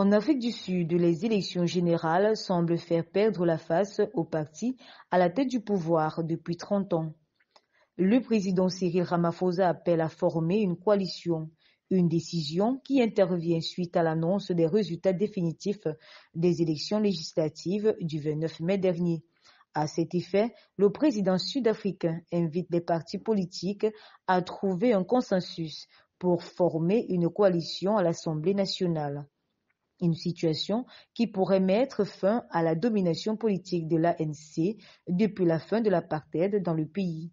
En Afrique du Sud, les élections générales semblent faire perdre la face au parti à la tête du pouvoir depuis 30 ans. Le président Cyril Ramaphosa appelle à former une coalition, une décision qui intervient suite à l'annonce des résultats définitifs des élections législatives du 29 mai dernier. À cet effet, le président sud-africain invite les partis politiques à trouver un consensus pour former une coalition à l'Assemblée nationale. Une situation qui pourrait mettre fin à la domination politique de l'ANC depuis la fin de l'apartheid dans le pays.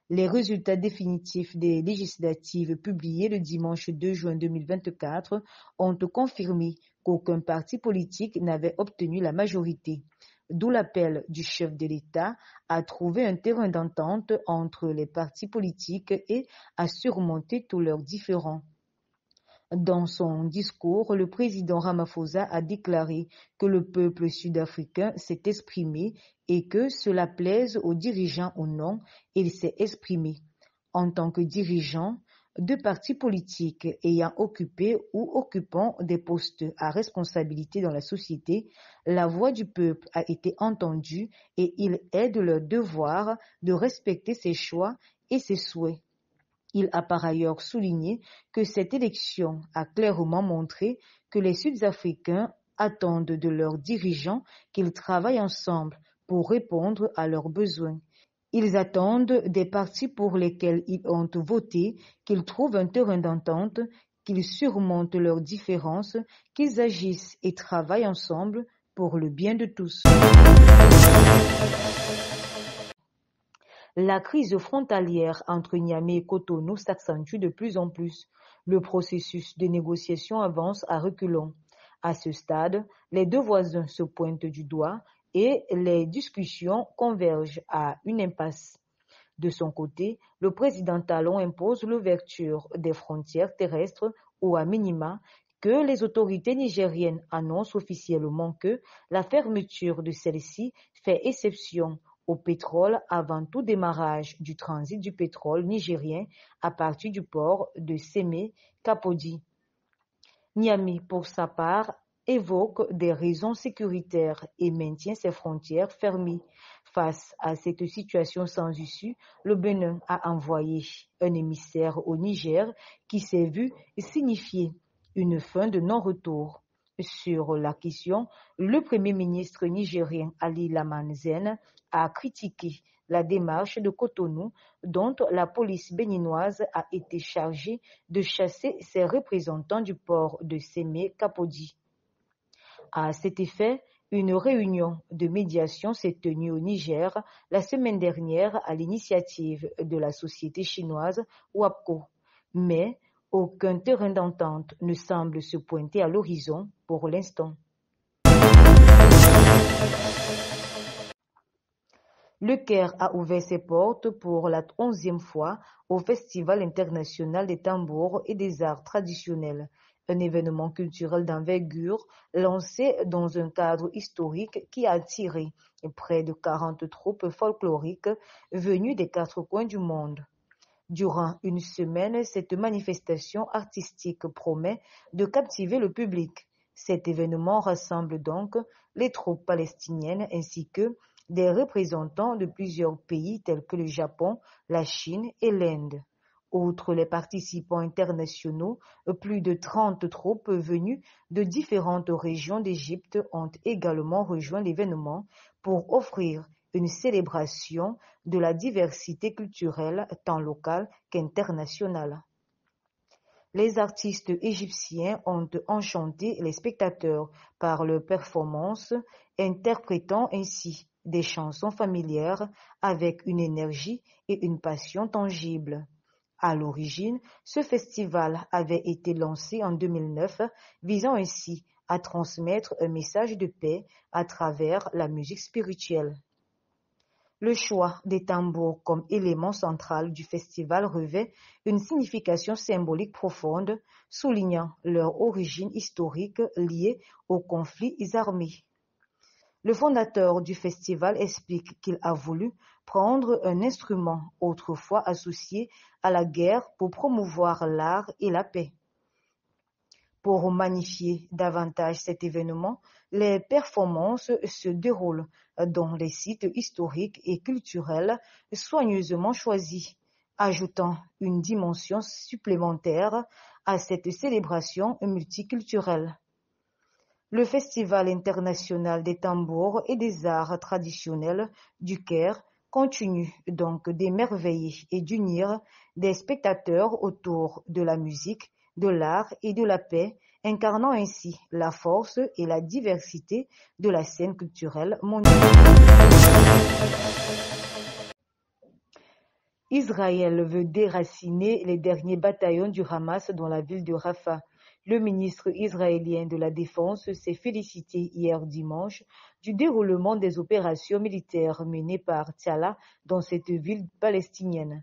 Les résultats définitifs des législatives publiés le dimanche 2 juin 2024 ont confirmé qu'aucun parti politique n'avait obtenu la majorité, d'où l'appel du chef de l'État à trouver un terrain d'entente entre les partis politiques et à surmonter tous leurs différends. Dans son discours, le président Ramaphosa a déclaré que le peuple sud-africain s'est exprimé et que cela plaise aux dirigeants ou non, il s'est exprimé. En tant que dirigeant de partis politiques ayant occupé ou occupant des postes à responsabilité dans la société, la voix du peuple a été entendue et il est de leur devoir de respecter ses choix et ses souhaits. Il a par ailleurs souligné que cette élection a clairement montré que les Sud-Africains attendent de leurs dirigeants qu'ils travaillent ensemble pour répondre à leurs besoins. Ils attendent des partis pour lesquels ils ont voté qu'ils trouvent un terrain d'entente, qu'ils surmontent leurs différences, qu'ils agissent et travaillent ensemble pour le bien de tous. La crise frontalière entre Niamey et Cotonou s'accentue de plus en plus. Le processus de négociation avance à reculons. À ce stade, les deux voisins se pointent du doigt et les discussions convergent à une impasse. De son côté, le président Talon impose l'ouverture des frontières terrestres ou à minima que les autorités nigériennes annoncent officiellement que la fermeture de celle-ci fait exception au pétrole avant tout démarrage du transit du pétrole nigérien à partir du port de Sémé-Kapodi. Niamey, pour sa part, évoque des raisons sécuritaires et maintient ses frontières fermées. Face à cette situation sans issue, le Bénin a envoyé un émissaire au Niger qui s'est vu signifier une fin de non-retour. Sur la question, le premier ministre nigérien Ali Laman Zen a critiqué la démarche de Cotonou dont la police béninoise a été chargée de chasser ses représentants du port de Sémé-Kapodi. À cet effet, une réunion de médiation s'est tenue au Niger la semaine dernière à l'initiative de la société chinoise WAPCO. Mais aucun terrain d'entente ne semble se pointer à l'horizon pour l'instant. Le Caire a ouvert ses portes pour la 11e fois au Festival international des tambours et des arts traditionnels, un événement culturel d'envergure lancé dans un cadre historique qui a attiré près de 40 troupes folkloriques venues des 4 coins du monde. Durant une semaine, cette manifestation artistique promet de captiver le public. Cet événement rassemble donc les troupes palestiniennes ainsi que des représentants de plusieurs pays tels que le Japon, la Chine et l'Inde. Outre les participants internationaux, plus de 30 troupes venues de différentes régions d'Égypte ont également rejoint l'événement pour offrir une célébration de la diversité culturelle tant locale qu'internationale. Les artistes égyptiens ont enchanté les spectateurs par leurs performances, interprétant ainsi des chansons familières avec une énergie et une passion tangibles. À l'origine, ce festival avait été lancé en 2009, visant ainsi à transmettre un message de paix à travers la musique spirituelle. Le choix des tambours comme élément central du festival revêt une signification symbolique profonde, soulignant leur origine historique liée aux conflits armés. Le fondateur du festival explique qu'il a voulu prendre un instrument autrefois associé à la guerre pour promouvoir l'art et la paix. Pour magnifier davantage cet événement, les performances se déroulent dans les sites historiques et culturels soigneusement choisis, ajoutant une dimension supplémentaire à cette célébration multiculturelle. Le Festival international des tambours et des arts traditionnels du Caire continue donc d'émerveiller et d'unir des spectateurs autour de la musique, de l'art et de la paix, incarnant ainsi la force et la diversité de la scène culturelle mondiale. Israël veut déraciner les derniers bataillons du Hamas dans la ville de Rafah. Le ministre israélien de la Défense s'est félicité hier dimanche du déroulement des opérations militaires menées par Tchalla dans cette ville palestinienne.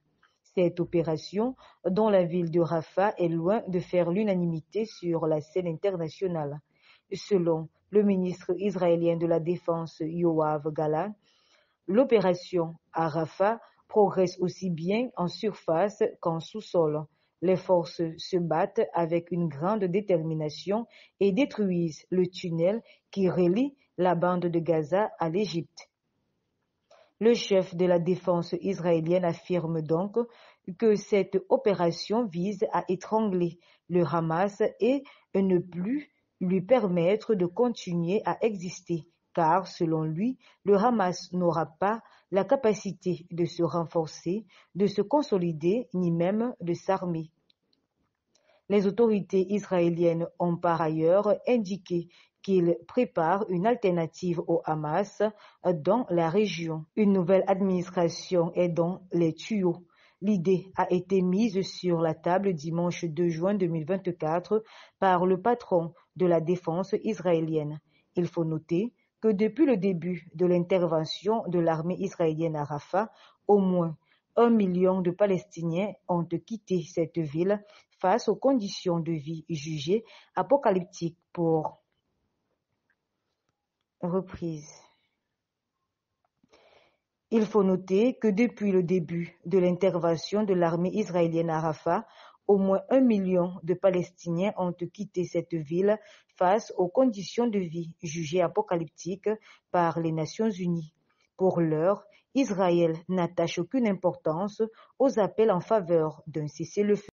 Cette opération, dont la ville de Rafah est loin de faire l'unanimité sur la scène internationale. Selon le ministre israélien de la Défense Yoav Gallant, l'opération à Rafah progresse aussi bien en surface qu'en sous-sol. Les forces se battent avec une grande détermination et détruisent le tunnel qui relie la bande de Gaza à l'Égypte. Le chef de la défense israélienne affirme donc que cette opération vise à étrangler le Hamas et ne plus lui permettre de continuer à exister, car selon lui, le Hamas n'aura pas la capacité de se renforcer, de se consolider, ni même de s'armer. Les autorités israéliennes ont par ailleurs indiqué qu'ils préparent une alternative au Hamas dans la région. Une nouvelle administration est dans les tuyaux. L'idée a été mise sur la table dimanche 2 juin 2024 par le patron de la défense israélienne. Il faut noter que depuis le début de l'intervention de l'armée israélienne à Rafah, au moins 1 million de Palestiniens ont quitté cette ville face aux conditions de vie jugées apocalyptiques pour reprise. Il faut noter que depuis le début de l'intervention de l'armée israélienne à Rafah, au moins 1 million de Palestiniens ont quitté cette ville face aux conditions de vie jugées apocalyptiques par les Nations unies. Pour l'heure, Israël n'attache aucune importance aux appels en faveur d'un cessez-le-feu.